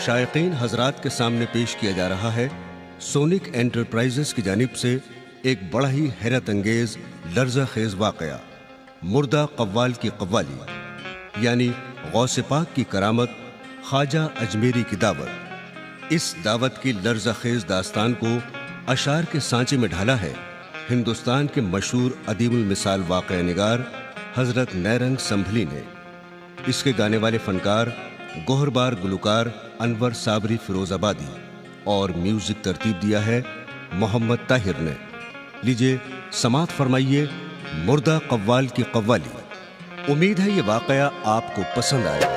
शायकीन हजरात के सामने पेश किया जा रहा है सोनिक एंटरप्राइजेस की जानिब से एक बड़ा ही हैरत अंगेज लर्जा खेज वाकया, मुर्दा कव्वाल की कव्वाली यानी गौसे पाक की करामत, ख्वाजा अजमेरी की दावत। इस दावत की लर्जा खेज दास्तान को अशार के सांचे में ढाला है हिंदुस्तान के मशहूर अदीमुल मिसाल वाक़या निगार हजरत नैरंग संभली ने। इसके गाने वाले फनकार गोहरबार गुलकार अनवर साबरी फिरोजाबादी और म्यूजिक तरतीब दिया है मोहम्मद ताहिर ने। लीजिए समात फरमाइए मुर्दा कव्वाल की कव्वाली। उम्मीद है ये वाकया आपको पसंद आएगा।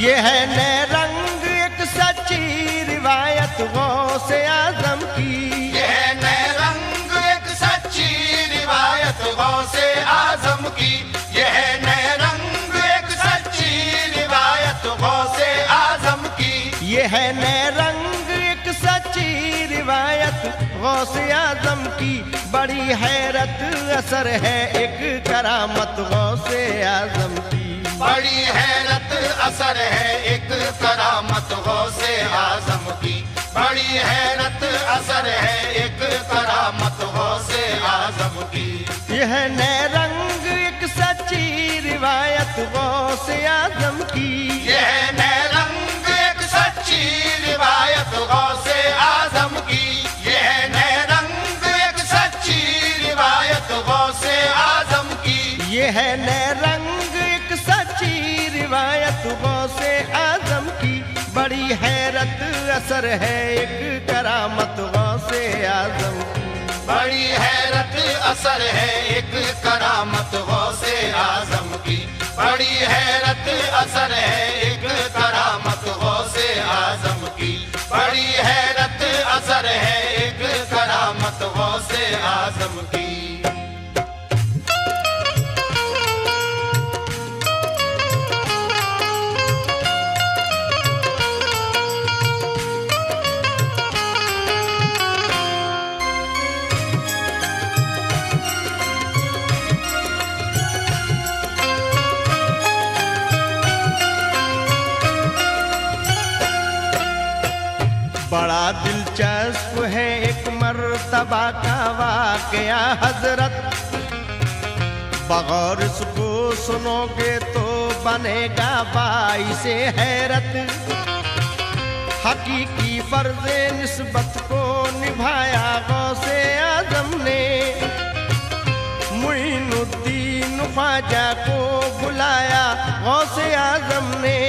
ये है नैरंग एक सच्ची रिवायत गौसे आजम की। ये है नैरंग एक सच्ची रिवायत गौसे आजम की। ये है नैरंग एक सच्ची रिवायत गौसे आजम की। ये है नैरंग एक सच्ची रिवायत गौसे आजम की। बड़ी हैरत असर है एक करामत गौसे आजम की। बड़ी हैरत असर है एक करामत गौसे आजम की। बड़ी हैरत असर है एक करामत गौसे आजम की। यह नैरंग एक सच्ची रिवायत गौसे आजम की। यह नैरंग एक सच्ची रिवायत गौसे आजम की। यह नैरंग एक सच्ची रिवायत गौसे आजम की। यह नैरंग एक सच्ची रिवायत गौसे आजम की। बड़ी हैरत असर है एक करामत गौसे आजम की। बड़ी हैरत असर है एक करामत गौसे आजम की। बड़ी हैरत असर है एक करामत गौसे आजम की। बड़ी हैरत असर है एक करामत गौसे आजम की। बड़ा दिलचस्प है एक मर्तबा का वाकया हजरत। बगौर इसको सुनोगे तो बनेगा बाइसे हैरत। हकीकी फर्ज़े निस्बत को निभाया गौसे आजम ने। मुइनुद्दीन ख्वाजा को बुलाया गौसे आजम ने।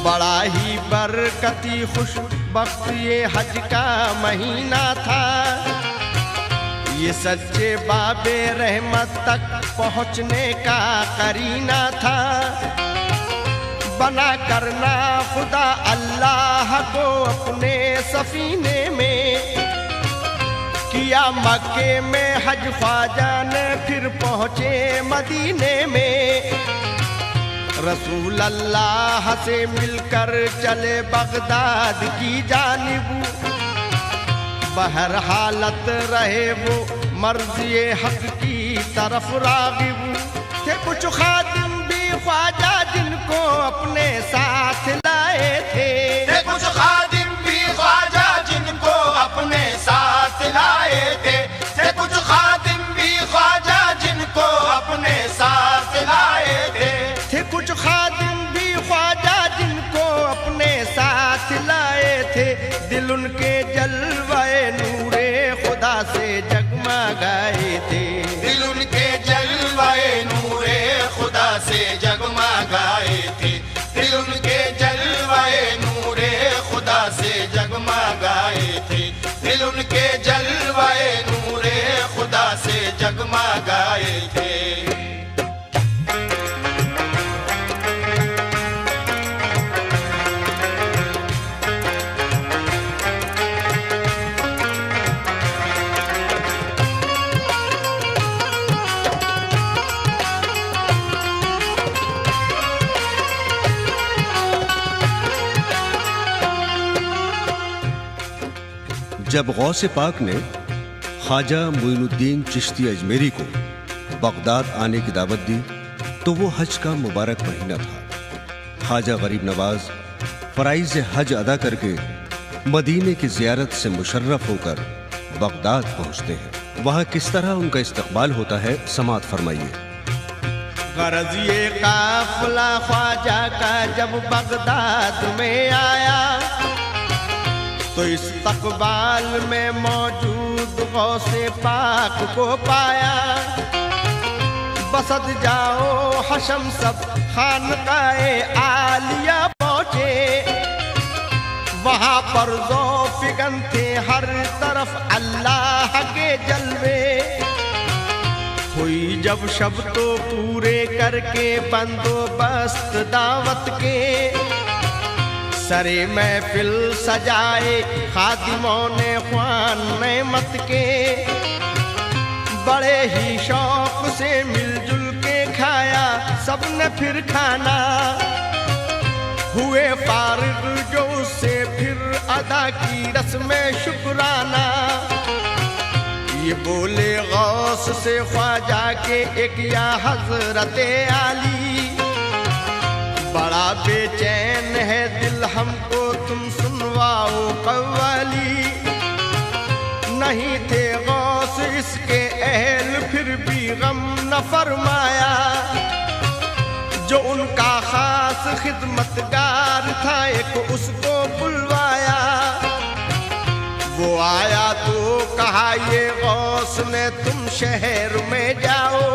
बड़ा ही बरकती खुशबख्त ये हज का महीना था। ये सच्चे बाबे रहमत तक पहुँचने का करीना था। बना करना खुदा अल्लाह को अपने सफीने में। किया मक्के में हज ख्वाजा ने फिर पहुँचे मदीने में। रसूल अल्लाह से मिलकर चले बगदाद की जानिब। बहर हालत रहे वो मर्ज़िए हक की तरफ रागिब। थे कुछ खादिम भी ख्वाजा जिनको अपने साथ लाए थे। थे कुछ खादिम भी ख्वाजा जिनको अपने साथ लाए थे। थे कुछ खादिम भी ख्वाजा जिनको अपने साथ लाए थे। थे कुछ खादिम भी ख्वाजा जिनको अपने साथ लाए थे। दिल उनके जलवाए नूरे खुदा से जगमगाए थे। दिल उनके जलवाए नूरे खुदा से जगमगाए थे। दिल उनके जलवाए नूरे खुदा से जगमगाए थे। दिल उनके जलवाए नूरे खुदा से जगमगाए थे। जब गौसे पाक ने ख्वाजा मोइनुद्दीन चिश्ती अजमेरी को बगदाद आने की दावत दी तो वो हज का मुबारक महीना था। ख्वाजा गरीब नवाज फराइज़ हज अदा करके मदीने की ज़ियारत से मुशर्रफ होकर बगदाद पहुंचते हैं। वहां किस तरह उनका इस्तकबाल होता है, समात फरमाइए। गरज ये काफिला ख्वाजा का जब बगदाद में आया तो इस्तकबाल में मौजूद गौसे पाक को पाया। बसत जाओ हशम सब खानकाए आलिया पहुंचे, वहां पर ज़ौफ़िगन थे हर तरफ अल्लाह के जलवे। हुई जब शब तो पूरे करके बंदोबस्त दावत के, सरे महफिल सजाए खादिमों ने ख्वान नेमत के। बड़े ही शौक से मिलजुल के खाया सबने फिर खाना, हुए फारिग जो उससे फिर अदा की रस्म शुक्राना। ये बोले गौस से ख्वाजा के एक या हजरत आली, बड़ा बेचैन है दिल हमको तुम सुनवाओ कव्वाली। नहीं थे गौस इसके अहल फिर भी गम न फरमाया, जो उनका खास खिदमतगार था एक उसको बुलवाया। वो आया तो कहा ये गौस ने तुम शहर में जाओ,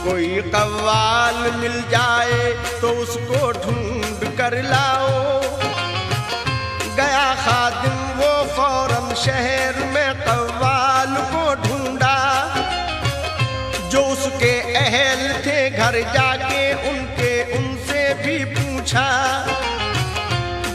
कोई कव्वाल मिल जाए तो उसको ढूंढ कर लाओ। गया खादिम वो फौरन शहर में कव्वाल को ढूंढा, जो उसके अहल थे घर जाके उनसे भी पूछा।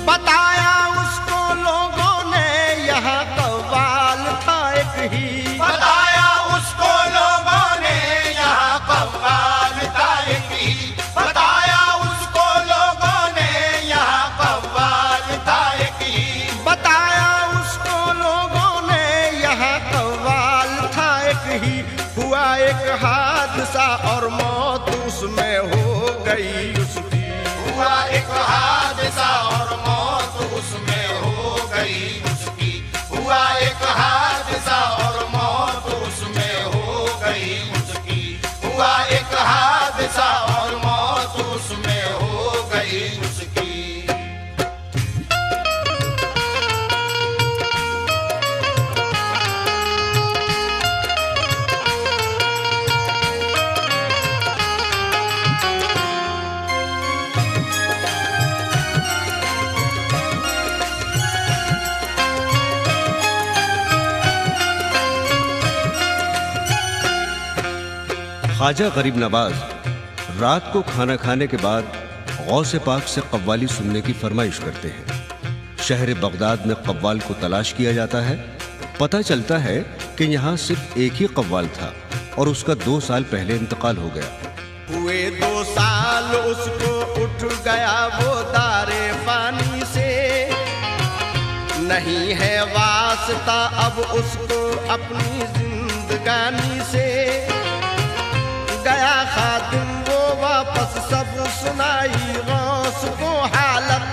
बताया उसको लोगों ने यहाँ कव्वाल था एक ही, बताया उसको लोगों ने यहाँ कव्वाल था एक ही, बताया उसको लोगों ने यहाँ कव्वाल था एक ही, बताया उसको लोगों ने यहाँ कव्वाल था एक ही। हुआ एक हादसा और मौत उसमें हो गई उसकी, हुआ एक हादसा और मौत उसमें हो गई उसकी, हुआ एक हादसा और मौत उसमें हो गई उसकी, हुआ एक हादसा और मौत उसमें हो गई उसकी। ख्वाजा गरीब नवाज रात को खाना खाने के बाद गौसे पाक से कव्वाली सुनने की फरमाइश करते हैं। शहर बगदाद में कव्वाल को तलाश किया जाता है। पता चलता है कि यहाँ सिर्फ एक ही कव्वाल था और उसका 2 साल पहले इंतकाल हो गया। हुए 2 साल उसको उठ गया वो दारे फानी से, नहीं है वास्ता अब उसको अपनी जिंदगानी से। गया खादिम वो वापस सब सुनाई गौस को हालत,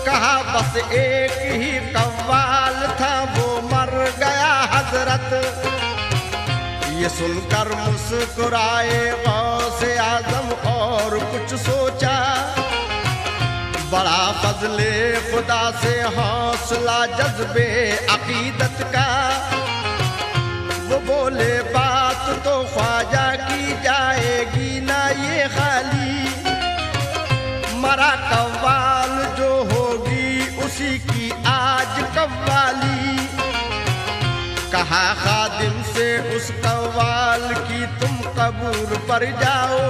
कहा बस एक ही कव्वाल था वो मर गया हजरत। ये सुनकर मुस्कुराए गौसे आजम और कुछ सोचा, बड़ा फजले खुदा से हौसला जज्बे अकीदत का। वो बोले बात तो ख्वाजा की जाएगी ना ये खाली, मरा कव्वाल जो होगी उसी की आज कव्वाली। कहा खादिम से उस कव्वाल की तुम कबूर पर जाओ,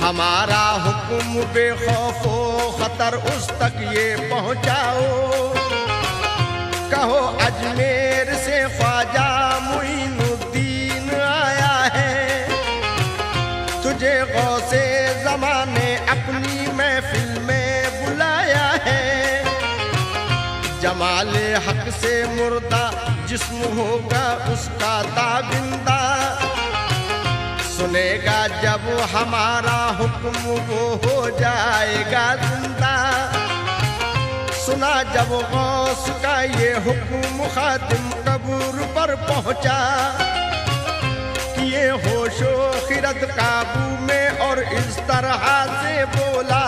हमारा हुक्म बेखौफो खतर उस तक ये पहुंचाओ। कहो अजमेर से ख्वाजा मोइनुद्दीन आया है, तुझे गौसे ज़माने अपनी महफिल में बुलाया है। जमाले हक से मुर्दा जिस्म होगा उसका ताबिंदा। सुनेगा जब हमारा हुक्म वो हो जाएगा जिंदा। सुना जब गौस का ये हुक्म खातिम कब्र पर पहुंचा, किए होशो खिरत काबू में और इस तरह से बोला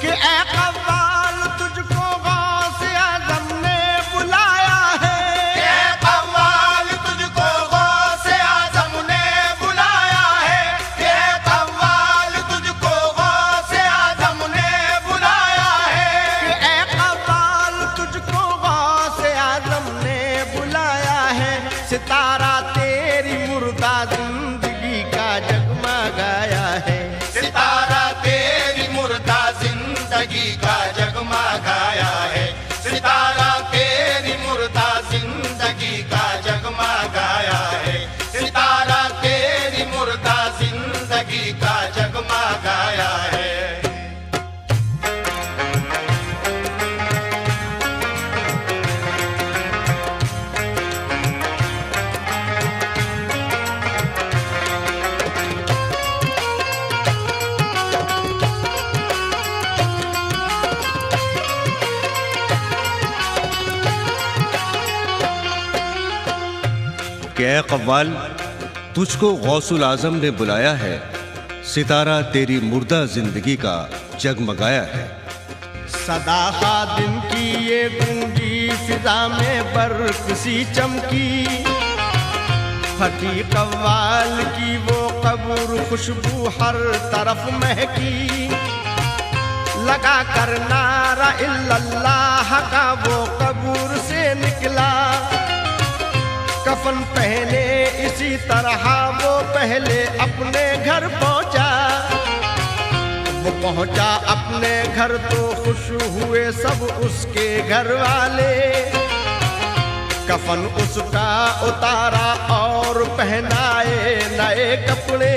कि ऐ कव्वाल तुझको गौस आज़म ने बुलाया है। ऐ कव्वाल तुझको गौस आज़म ने बुलाया है। ऐ कव्वाल तुझको गौस आज़म ने बुलाया है। ऐ कव्वाल तुझको गौस आज़म ने बुलाया है। सितारा तेरी मुर्दा जिंदगी का जगमगाया है। सितारा तेरी मुर्दा जिंदगी का जगमगाया है। सितारा तेरी मुर्दा जिंदगी का जगमगाया है। सितारा तेरी मुर्दा जिंदगी का जगमगाया है। कि ऐ कव्वाल तुझको गौसुल आजम ने बुलाया है। सितारा तेरी मुर्दा जिंदगी का जगमगाया है। सदा खादिम की ये गूंजी फिजा में बर्क सी चमकी। फटी कव्वाल की वो कब्र खुशबू हर तरफ महकी। लगा कर नारा इल्लल्लाह का वो कब्र से निकला। कफन पहने इसी तरह वो पहले अपने घर पहुंचा। वो पहुंचा अपने घर तो खुश हुए सब उसके घर वाले। कफन उसका उतारा और पहनाए नए कपड़े।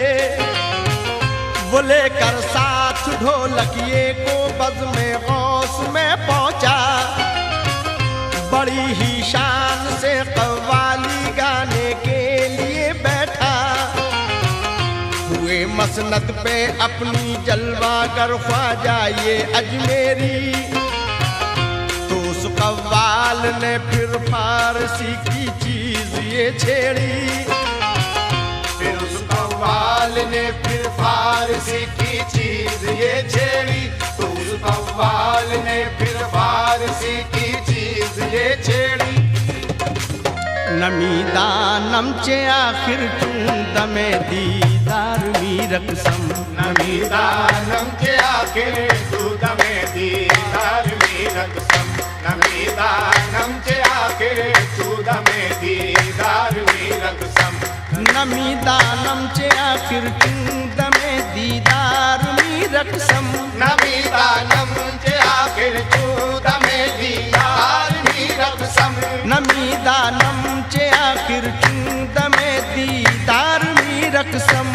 वो लेकर साथ ढोलकिए को बज़्म गौस में पहुंचा। बड़ी ही शान से कव्वाली गाने के लिए बैठा। हुए मसनद पे अपनी जलवा कर ख्वाजा ये अजमेरी। तो उस कव्वाल ने फिर फारसी की चीज ये छेड़ी। फिर उस कव्वाल ने फिर फारसी की चीज ये छेड़ी। तो उस कव्वाल ने फिर फारसी की चीज ये छेड़ी। नमी दानम चे आखिर चूं दमे दीदार मी रकसम। नमी दानम के आखिर तू दमे दीदार मी रकसम। नमी दानम के आखिर तू दमे दीदार मी रकसम। नमी दानम चे आखिर चूं दमे दीदार मी रकसम। नमी दानम के आखिर तू दमे दीदार मी रकसम। नमी दानम चे आखिर चूं दमे दीदार मी रकसम।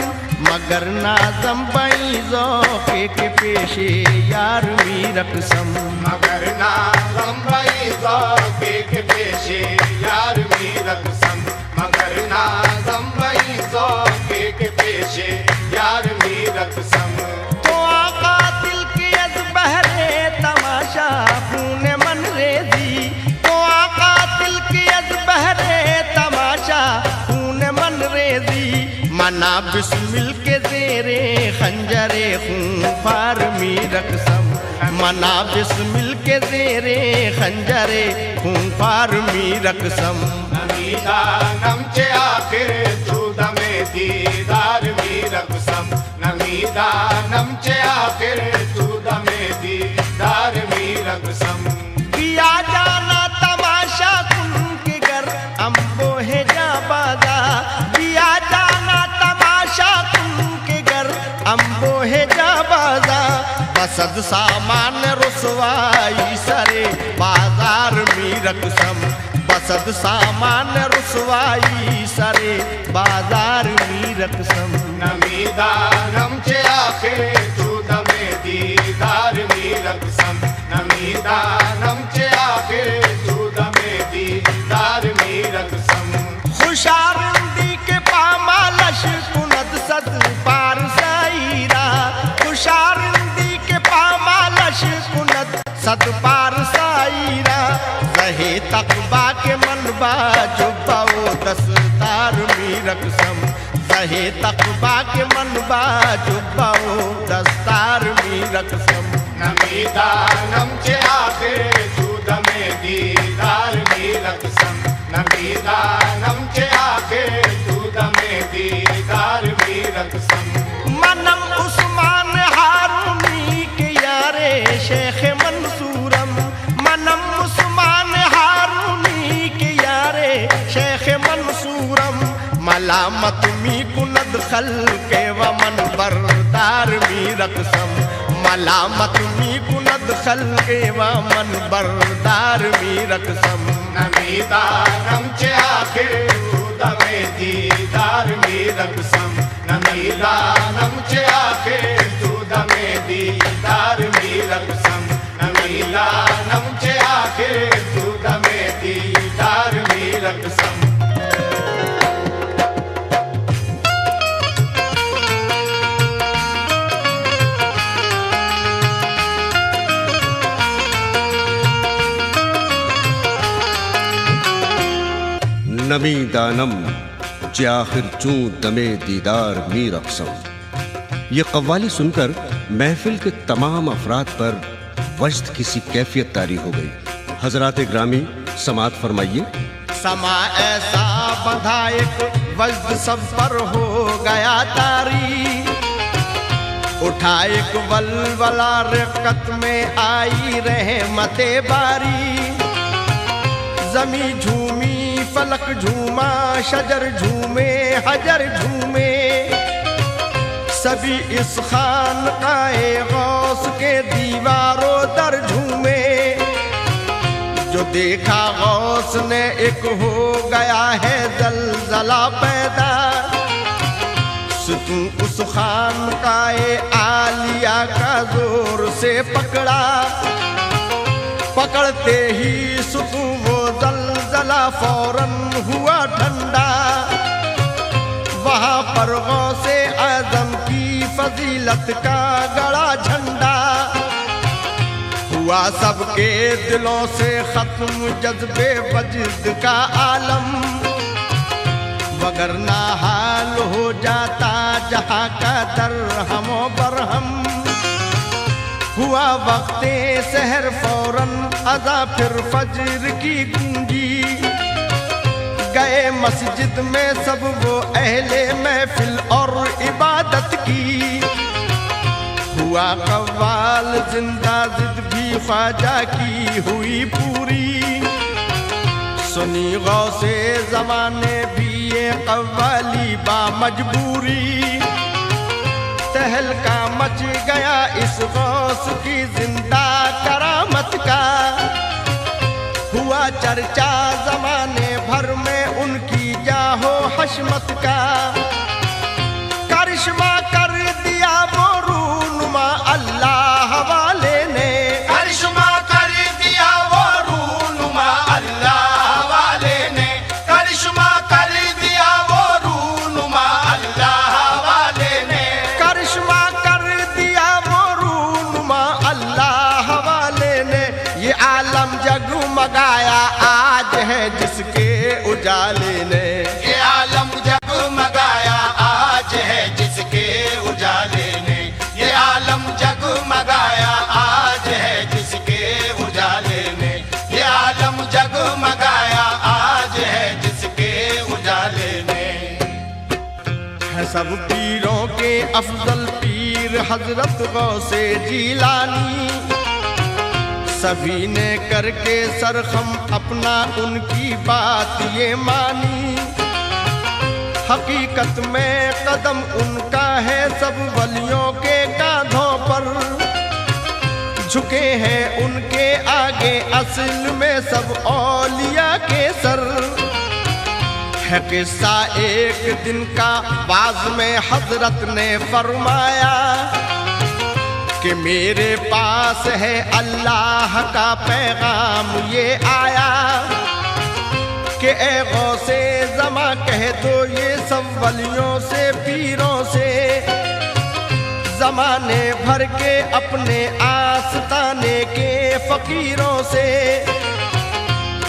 मगर नाज़म बई ज़ौक़े के पेशे यार मी रकसम। मगर नाज़म बई ज़ौक़े के पेशे यार मी रकसम। मगर नाज़म बई ज़ौक़े के पेशे यार मी रकसम। तो आका दिल के अज़ बहरे तमाशा खून मन रेजी। तो आका दिल के अज़ बहरे तमाशा खून मन रेजी। मना बिस्मिल के ज़ेरे खंजरे खून फार मी रकसम। मना बिस्मिल के ज़ेरे खंजरे खून फार मी रकसम। नमी दानम के आखिर तू दमे दीदार मी रकसम। नमी दानम के आखिर तू दमे दीदार मी रकसम। किया जाना तमाशा उनके घर अम्बो है जाबादा। किया जाना तमाशा उनके घर अम्बो है जाबादा। बसद सामान रुसवाई सरे बाजार मी रकसम। बसद सामान रुसवाई सरे बाजार मी रकसम। नमी दानम के आखिर तू दमे दीदार मी रकसम। नमी दानम के सहे तकबा के मनबा जुब्बाओ दस्तार मी रकसम सहे तकबा के मनबा जुब्बाओ दस्तार मी रकसम नमीदानम चे आखिर दूध में दीदार मी रकसम नमीदानम चे आखिर दूध में दीदार मी रकसम मनम उस्मान हारूनी के यारे शेख मंसूरम मनम उस्मान हारूनी के यारे शेख मंसूरम मलामत मी कुनद खल के वमन बरदार मी रकसम मलामत मी कुनद खल के वमन बरदार मी रकसम नमीदानम चे आखिर दूध में दीदार मी रकसम नमीदानम चे आखिर दूध में दीदार मी रकसम नमीदानम चे आखिर दूध में दीदार मी रकसम नमी दानम जाखिर चूं दमे दीदार मी रक्सम। ये कव्वाली सुनकर महफिल के तमाम अफराद पर वजद की सी कैफियत तारी हो गई। हजरात ग्रामी समात फरमाइए। समा ऐसा बंधा एक वजद सब पर हो गया तारी उठा एक वलवला रिक्कत में आई रहमते बारी जमी झूमी फलक झूमा शजर झूमे हजर झूमे सभी इस खानकाए गौस के दीवारों दर झूमे जो देखा गौस ने एक हो गया है जलजला पैदा सुतू उस खानकाए आलिया का जोर से पकड़ा पकड़ते ही सुतू वो जलजला फौरन हुआ ठंडा वहां पर गौसे आजम की फजीलत का गड़ा झंडा हुआ सबके दिलों से खत्म जज्बे वजद का आलम वगरना हाल हो जाता जहां का दरहमो बरहम हुआ वक्ते सहर फौरन अज़ा फिर फजर की गूंजी गए मस्जिद में सब वो अहले महफिल और इबादत की हुआ कव्वाल जिंदा जिद भी ख्वाजा की हुई पूरी सुनी गौसे ज़माने भी ये कव्वाली बा मजबूरी तहलका मच गया इस गौस की जिंदा करामत का हुआ चर्चा जमाने भर में उनकी जाहो हशमत का करिश्मा कर दिया वो रूनुमा अल्लाह वाले ने करिश्मा कर दिया वो रूनुमा अल्लाह वाले ने करिश्मा कर दिया वो रूनुमा अल्लाह वाले ने करिश्मा कर दिया वो रूनुमा अल्लाह वाले ने ये आलम जगमगाया आज है जिसके उजाले ने ये आलम जगमगाया आज है जिसके उजाले ने ये आलम जगमगाया आज है जिसके उजाले ने ये आलम जगमगाया आज है जिसके उजाले ने है सब पीरों के अफजल पीर हजरत गौसे जीलानी सभी ने करके सरखम अपना उनकी बात ये मानी हकीकत में कदम उनका है सब वलियों के कांधों पर झुके हैं उनके आगे असल में सब औलिया के सर है किस्सा एक दिन का बाज में हजरत ने फरमाया कि मेरे पास है अल्लाह का पैगाम ये आया कि ए गौसे ज़मा कह दो ये सब वलियों से पीरों से ज़माने भर के अपने आस्ताने के फ़कीरों से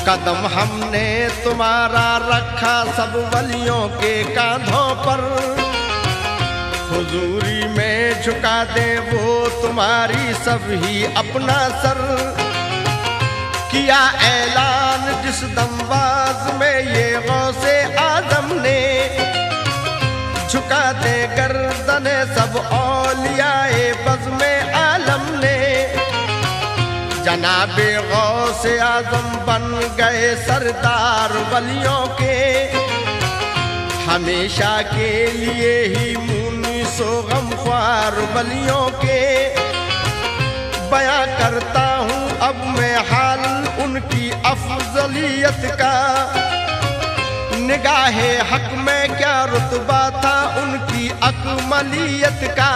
कदम हमने तुम्हारा रखा सब वलियों के कांधों पर, हुजूरी में झुका दे वो तुम्हारी सब ही अपना सर। किया ऐलान जिस दमबाज में ये गौसे आजम ने, झुका दे गर्दने सब औलियाए बज़्म आलम ने। जनाबे गौसे आजम बन गए सरदार वलियों के, हमेशा के लिए ही मुनीसो गमख्वार वलियों के। बयां करता हूँ अब मैं हाल उनकी अफजलियत का, निगाहे हक में क्या रुतबा था उनकी अकमलियत का।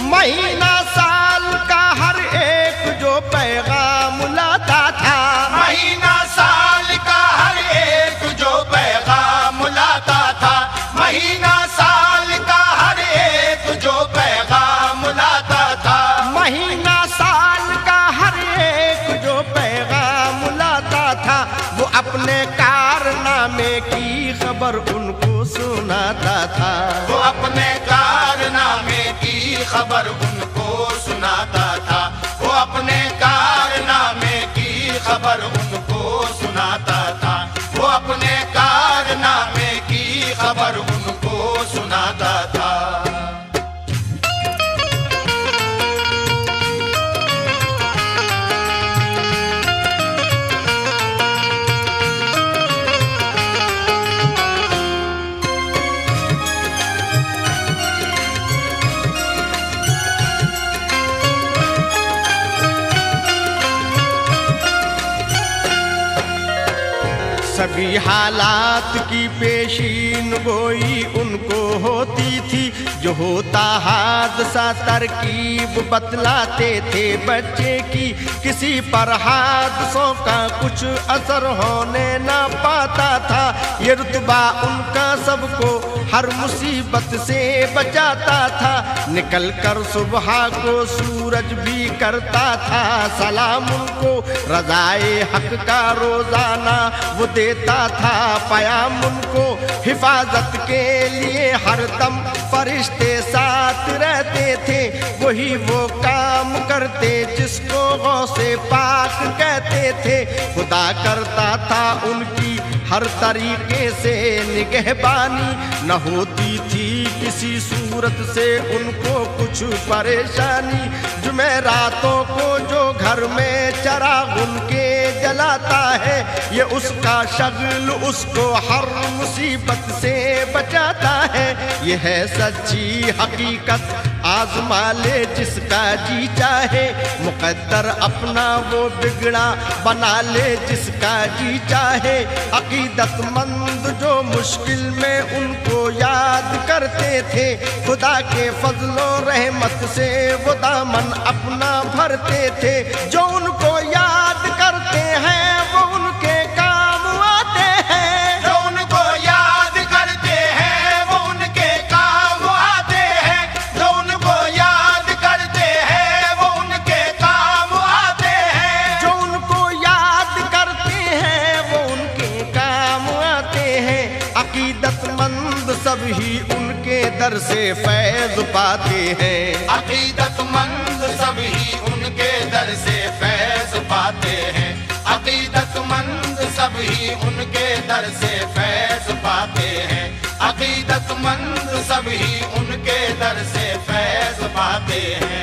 महीना साल का हर एक जो पैगाम लाता था, महीना साल का हर एक जो पैगाम लाता था, महीना साल का हर एक जो पैगाम लाता था, महीना साल का हर एक जो पैगाम लाता था। वो अपने कारनामे की खबर उनको सुनाता था, वो अपने कारनामे की खबर उनको सुनाता था, वो अपने कारनामे की खबर उनको सुनाता था, वो अपने कारनामे की खबर उनको सुनाता था। सभी हालात की पेशीन गोई उनको होती थी, जो होता हादसा तरकीब बतलाते थे बच्चे की। किसी पर हादसों का कुछ असर होने ना पाता था, ये रुतबा उनका सबको हर मुसीबत से बचाता था। निकल कर सुबह को सूरज भी करता था सलाम उनको, रज़ाए हक का रोजाना वो देता था पयाम उनको। हिफाजत के लिए हरदम फरिश्ते साथ रहते थे, वही वो काम करते जिसको गौसे पाक कहते थे। खुदा करता था उनकी हर तरीके से निगहबानी, न होती थी किसी सूरत से उनको कुछ परेशानी। जुमेरातों को जो घर में चराग उनके जलाता है, ये उसका शगल उसको हर मुसीबत से बचाता है। ये है सच्ची हकीकत, आज़मा ले जिसका जी चाहे। मुक़द्दर अपना वो बिगड़ा बना ले जिसका जी चाहे। अकीदतमंद जो मुश्किल में उनको याद करते थे, खुदा के फजलो रहमत से वो दामन अपना भरते थे। जो उनको याद करते हैं वो उनके काम आते हैं, जो उनको याद करते हैं वो उनके काम आते हैं, जो उनको याद करते हैं वो उनके काम आते हैं, जो उनको याद करते हैं वो उनके काम आते हैं। अकीदतमंद सब ही उनके दर से फैज़ पाते हैं, अकीदतमंद सभी उनके दर से फैज़ पाते हैं, अकीदतमंद सभी उनके दर से फैज़ पाते हैं, अकीदतमंद सभी उनके दर से फैज़ पाते हैं।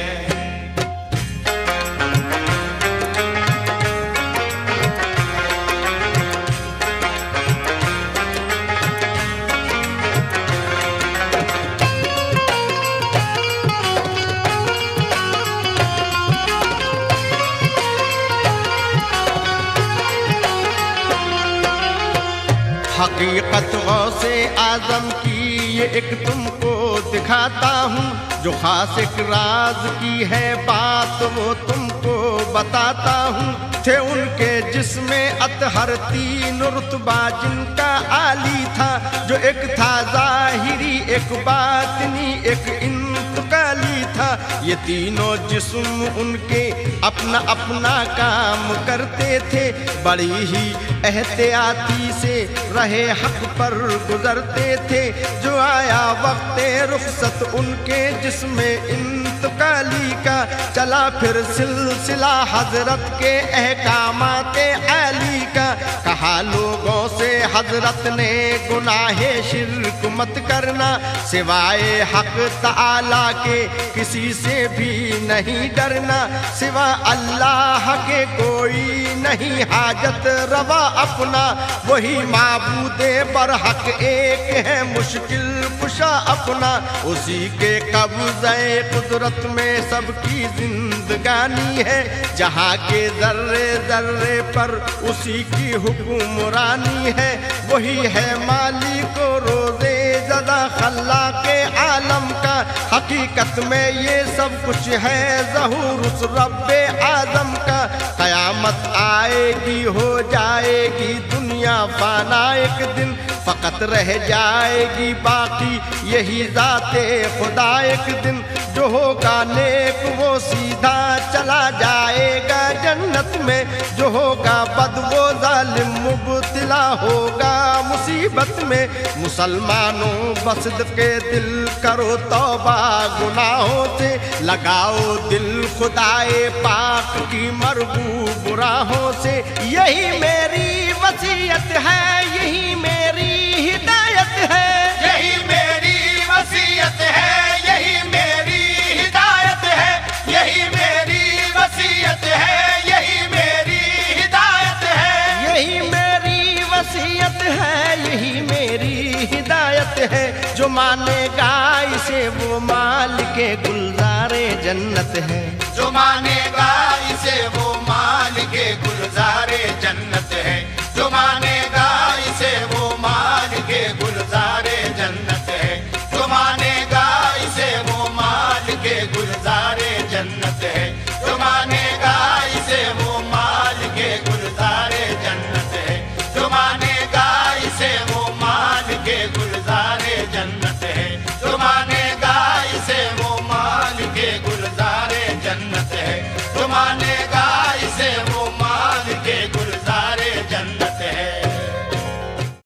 हकीकत गौसे आजम की ये एक तुमको दिखाता हूँ, जो खास एक राज की है बात वो तुमको बताता हूँ। थे उनके जिसमें अतहर तीन रुतबा जिनका आली था, जो एक था ज़ाहिरी, एक बातिनी, एक इंतकाली था। था। ये तीनों जिस्म उनके अपना अपना काम करते थे, बड़ी ही एहतियाती से रहे हक पर गुजरते थे। जो आया वक्त रुखसत उनके जिस्म इंतकाली का, चला फिर सिलसिला हजरत के अहकामाते आली का। कहा लोगों से हजरत ने गुनाहे शिर्क मत करना, सिवाय हक ताला के किसी से भी नहीं डरना। सिवा अल्लाह के कोई नहीं हाजत रवा अपना, वही माबूदे बरहक एक है मुश्किल कुशा अपना। उसी के कब्ज़े कुदरत में सबकी जिंदगानी है, जहाँ के जर्रे जर्रे पर उसी की हुक्मरानी है। वही है मालिक रोज़े ज़दा खल्ला के आलम का, हकीकत में ये सब कुछ है ज़हूर उस रब्बे आज़म का। क़यामत आएगी हो जाएगी दुनिया फाना एक दिन, फ़कत रह जाएगी बाकी यही ज़ाते खुदा एक दिन। जो होगा नेक वो सीधा चला जाएगा जन्नत में, जो होगा बद वो जालिम मुब्तला होगा मुसीबत में। मुसलमानों बस के दिल करो तौबा गुनाहों से, लगाओ दिल खुदाए पाक की मरबूब राहों से। यही मेरी वसीयत है, यही मेरी हिदायत है, यही मेरी वसीयत है, यही मेरी हिदायत है, यही मेरी वसीयत है, यही मेरी हिदायत है। यही मेरी वसीयत है, यही मेरी हिदायत है। जो मानेगा इसे वो माल के गुलजारे जन्नत है, जो मानेगा